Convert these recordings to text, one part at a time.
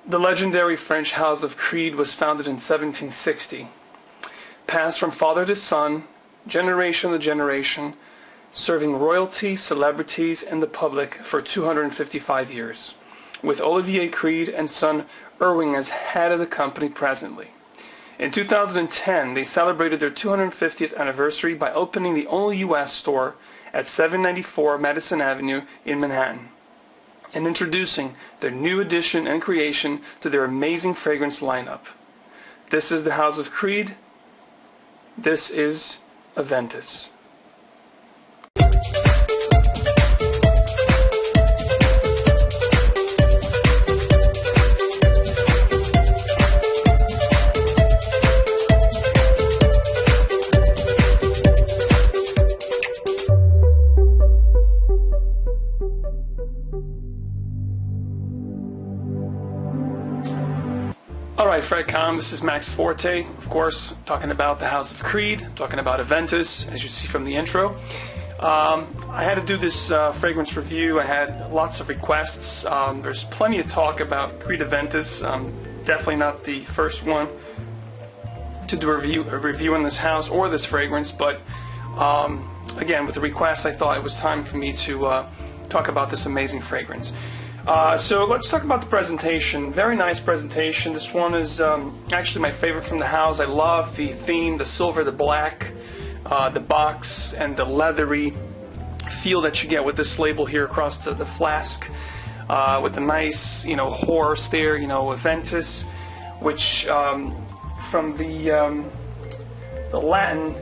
The legendary French house of Creed was founded in 1760, passed from father to son, generation to generation, serving royalty, celebrities, and the public for 255 years, with Olivier Creed and son Irving as head of the company presently. In 2010, they celebrated their 250th anniversary by opening the only U.S. store at 794 Madison Avenue in Manhattan, and introducing their new addition and creation to their amazing fragrance lineup. This is the House of Creed. This is Aventus. Alright, Fredcom, this is Max Forte, of course, talking about the House of Creed, talking about Aventus, as you see from the intro. I had to do this fragrance review. I had lots of requests. There's plenty of talk about Creed Aventus. Definitely not the first one to do a review in this house or this fragrance, but again, with the request, I thought it was time for me to talk about this amazing fragrance. So let's talk about the presentation. Very nice presentation. This one is actually my favorite from the house. I love the theme, the silver, the black, the box, and the leathery feel that you get with this label here across the flask, with the nice, horse there, Aventus, which from the Latin,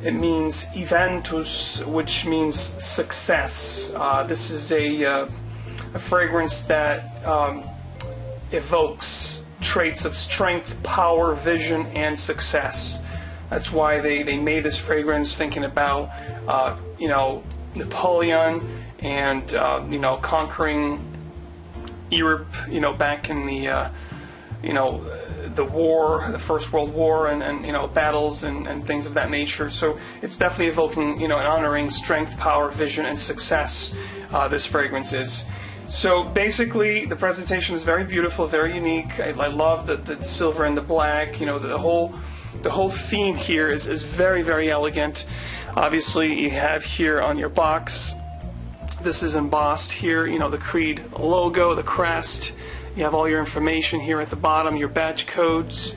it means Aventus, which means success. This is a fragrance that evokes traits of strength, power, vision, and success. That's why they made this fragrance thinking about Napoleon and conquering Europe, back in the the war, the First World War, and battles and things of that nature. So it's definitely evoking and honoring strength, power, vision, and success. This fragrance is. So basically, the presentation is very beautiful, very unique. I love the silver and the black. The whole theme here is very, very elegant. Obviously, you have here on your box, this is embossed here, the Creed logo, the crest. You have all your information here at the bottom. Your batch codes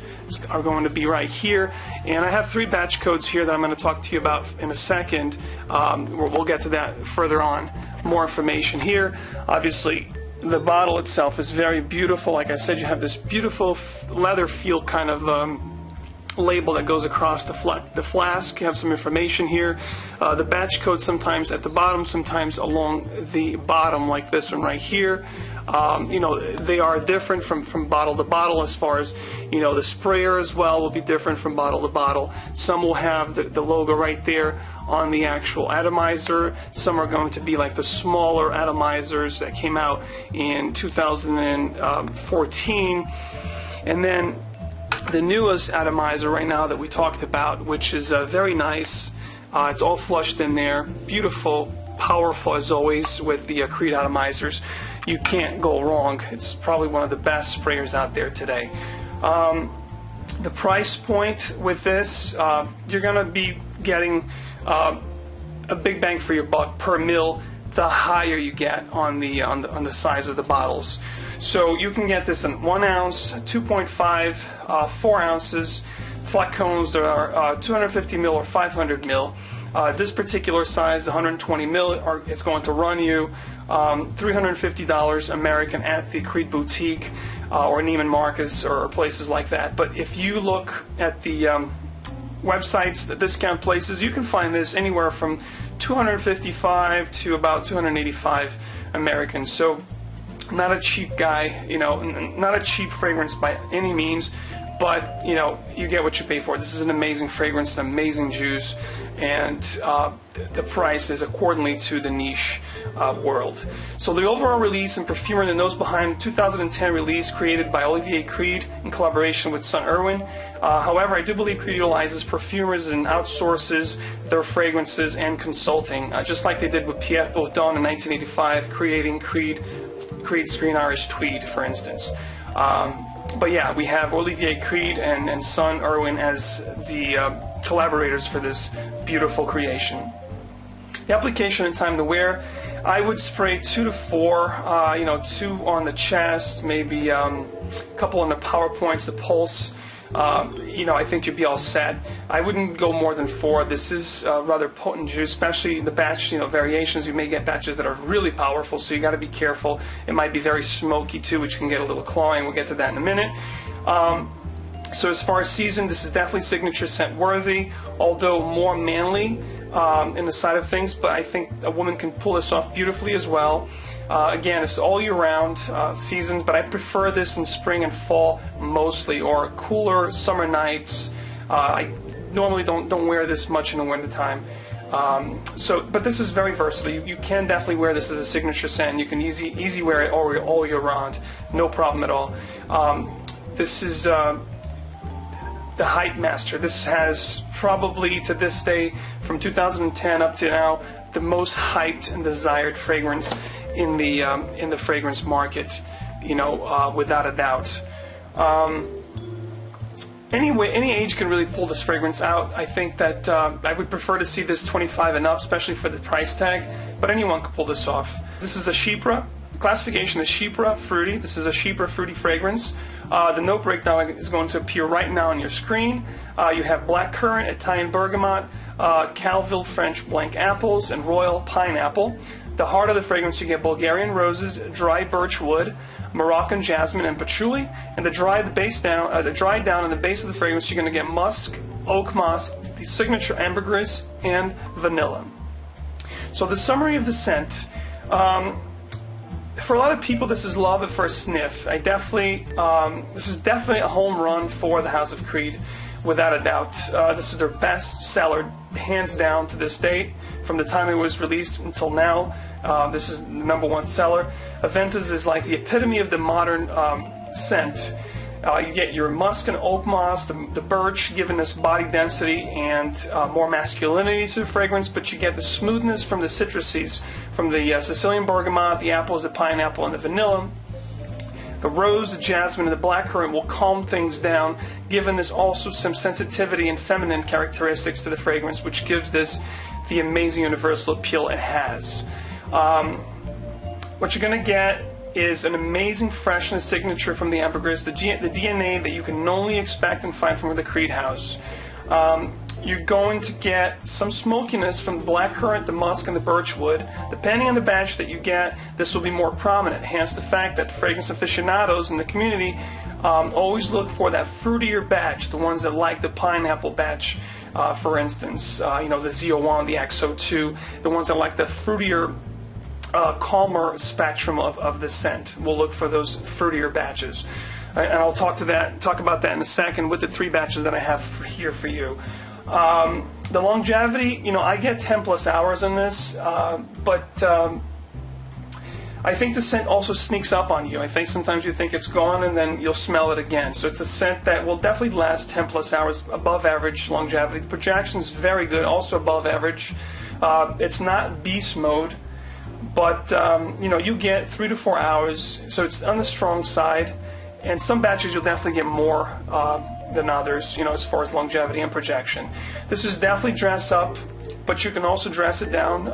are going to be right here. And I have 3 batch codes here that I'm going to talk to you about in a second. We'll get to that further on. More information here. Obviously, the bottle itself is very beautiful. Like I said, you have this beautiful leather feel kind of label that goes across the flask. You have some information here. The batch code sometimes at the bottom, sometimes along the bottom, like this one right here. They are different from bottle to bottle as far as, the sprayer as well will be different from bottle to bottle. Some will have the logo right there on the actual atomizer. Some are going to be like the smaller atomizers that came out in 2014. And then the newest atomizer right now that we talked about, which is very nice. It's all flushed in there. Beautiful, powerful as always with the Creed atomizers. You can't go wrong. It's probably one of the best sprayers out there today. The price point with this, you're going to be getting a big bang for your buck per mil the higher you get on the size of the bottles. So you can get this in 1 ounce, 2.5, 4 ounces, flacons that are 250 mil or 500 mil. This particular size, 120 mil, it's going to run you $350 American at the Creed Boutique or Neiman Marcus or places like that. But if you look at the websites, the discount places, you can find this anywhere from 255 to about 285 American. So not a cheap guy, not a cheap fragrance by any means, but you get what you pay for. This is an amazing fragrance, an amazing juice, and the price is accordingly to the niche world. So the overall release and perfumer that knows behind 2010 release created by Olivier Creed in collaboration with son Irwin. However, I do believe Creed utilizes perfumers and outsources their fragrances and consulting, just like they did with Pierre Bourdon in 1985, creating Creed's Green Irish Tweed, for instance. But yeah, we have Olivier Creed and son Erwin as the collaborators for this beautiful creation. The application and time to wear, I would spray 2 to 4, 2 on the chest, maybe a couple on the power points, the pulse. I think you'd be all set. I wouldn't go more than 4. This is rather potent juice, especially the batch, variations. You may get batches that are really powerful, so you got to be careful. It might be very smoky too, which can get a little cloying. We'll get to that in a minute. So as far as season, this is definitely signature scent worthy, although more manly in the side of things, but I think a woman can pull this off beautifully as well. Again, it's all year round seasons, but I prefer this in spring and fall mostly, or cooler summer nights. I normally don't wear this much in the winter time. But this is very versatile. You can definitely wear this as a signature scent. You can easy wear it all year round, no problem at all. This is the Hype Master. This has probably to this day, from 2010 up to now, the most hyped and desired fragrance in the fragrance market, without a doubt. Anyway, any age can really pull this fragrance out. I think that I would prefer to see this 25 and up, especially for the price tag, but anyone can pull this off. This is a Chypre. The classification is Chypre Fruity. This is a Chypre Fruity fragrance. The note breakdown is going to appear right now on your screen. You have black currant, Italian bergamot, Calville French blank apples, and royal pineapple. The heart of the fragrance, you get Bulgarian roses, dry birch wood, Moroccan jasmine, and patchouli. And the dried down in the base of the fragrance, you're going to get musk, oak moss, the signature ambergris, and vanilla. So the summary of the scent. For a lot of people, this is love at first sniff. This is definitely a home run for the House of Creed, without a doubt. This is their best seller, hands down, to this date. From the time it was released until now, this is the #1 seller. Aventus is like the epitome of the modern scent. You get your musk and oak moss, the birch, giving this body density and more masculinity to the fragrance, but you get the smoothness from the citrusies, from the Sicilian bergamot, the apples, the pineapple, and the vanilla. The rose, the jasmine, and the blackcurrant will calm things down, giving this also some sensitivity and feminine characteristics to the fragrance, which gives this the amazing universal appeal it has. What you're going to get is an amazing freshness signature from the ambergris, the DNA that you can only expect and find from the Creed house. You're going to get some smokiness from the blackcurrant, the musk, and the birch wood. Depending on the batch that you get, this will be more prominent, hence the fact that the fragrance aficionados in the community always look for that fruitier batch, the ones that like the pineapple batch, for instance, the Z01, the XO2, the ones that like the fruitier, calmer spectrum of the scent. We'll look for those fruitier batches. And I'll talk about that in a second with the 3 batches that I have here for you. The longevity, I get 10 plus hours in this, but I think the scent also sneaks up on you. I think sometimes you think it's gone and then you'll smell it again. So it's a scent that will definitely last 10 plus hours, above average longevity. The projection is very good, also above average. It's not beast mode, but you get 3 to 4 hours, so it's on the strong side. And some batches you'll definitely get more than others, as far as longevity and projection. This is definitely dress up, but you can also dress it down.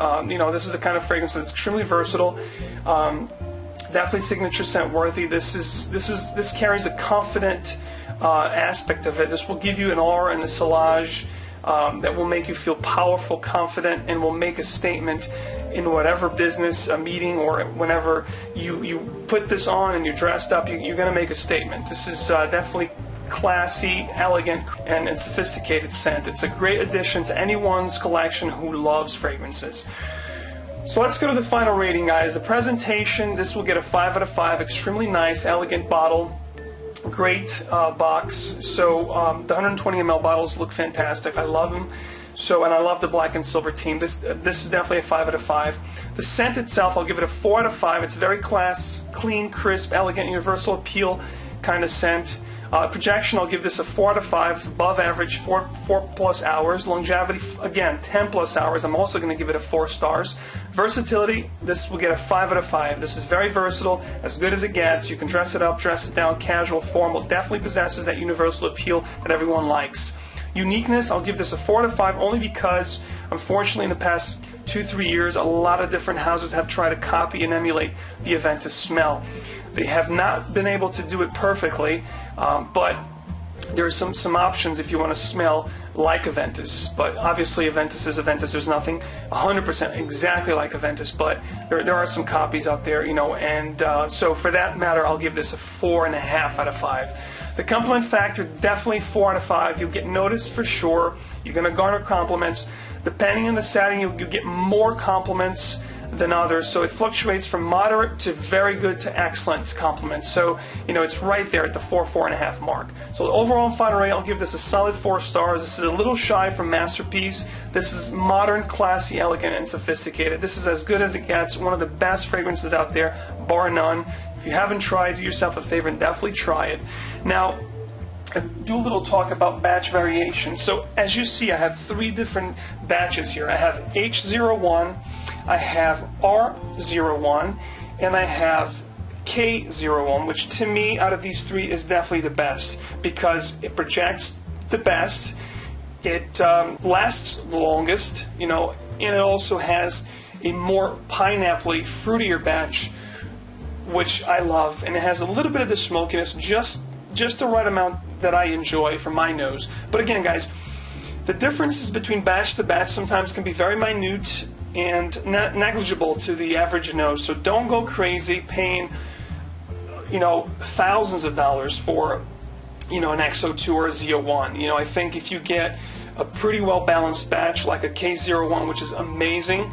This is a kind of fragrance that's extremely versatile. Definitely signature scent worthy. This carries a confident aspect of it. This will give you an aura and a sillage that will make you feel powerful, confident, and will make a statement in whatever business, a meeting, or whenever you put this on and you're dressed up, you're going to make a statement. This is definitely classy, elegant, and sophisticated scent. It's a great addition to anyone's collection who loves fragrances. So let's go to the final rating, guys. The presentation, this will get a 5 out of 5. Extremely nice, elegant bottle. Great box. So the 120 ml bottles look fantastic. I love them. And I love the black and silver team. This is definitely a 5 out of 5. The scent itself, I'll give it a 4 out of 5. It's very clean, crisp, elegant, universal appeal kind of scent. Projection, I'll give this a 4 out of 5. It's above average, 4 plus hours. Longevity, again, 10 plus hours. I'm also going to give it a 4 stars. Versatility, this will get a 5 out of 5. This is very versatile, as good as it gets. You can dress it up, dress it down, casual, formal. Definitely possesses that universal appeal that everyone likes. Uniqueness, I'll give this a 4 out of 5 only because, unfortunately, in the past 2-3 years, a lot of different houses have tried to copy and emulate the Aventus smell. They have not been able to do it perfectly, but there are some options if you want to smell like Aventus. But obviously Aventus is Aventus. There's nothing 100% exactly like Aventus, but there are some copies out there, you know, and so for that matter, I'll give this a 4.5 out of 5. The compliment factor, definitely 4 out of 5. You'll get noticed for sure. You're going to garner compliments. Depending on the setting, you get more compliments than others, so it fluctuates from moderate to very good to excellent compliments. So, you know, it's right there at the 4.5 mark. So overall, in final rate, I'll give this a solid 4 stars. This is a little shy from masterpiece. This is modern, classy, elegant, and sophisticated. This is as good as it gets. One of the best fragrances out there, bar none. If you haven't tried, do yourself a favor and definitely try it. Now, do a little talk about batch variation. So as you see, I have 3 different batches here. I have H01, I have R01, and I have K01, which to me, out of these 3, is definitely the best because it projects the best, it lasts the longest, you know, and it also has a more pineapple-y, fruitier batch, which I love, and it has a little bit of the smokiness, just the right amount that I enjoy for my nose. But again, guys, the differences between batch to batch sometimes can be very minute and negligible to the average nose. So don't go crazy paying, you know, thousands of dollars for, you know, an XO2 or a Z01. You know, I think if you get a pretty well balanced batch like a K01, which is amazing,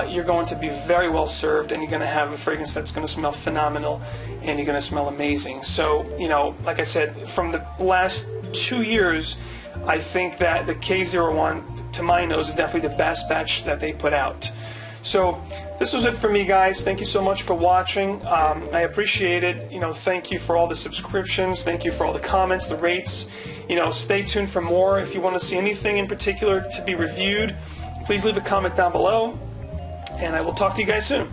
you're going to be very well served, and you're going to have a fragrance that's going to smell phenomenal, and you're going to smell amazing. So, you know, like I said, from the last 2 years, I think that the K01, to my nose, is definitely the best batch that they put out. So this was it for me, guys. Thank you so much for watching. I appreciate it. You know, thank you for all the subscriptions. Thank you for all the comments, the rates. You know, stay tuned for more. If you want to see anything in particular to be reviewed, please leave a comment down below, and I will talk to you guys soon.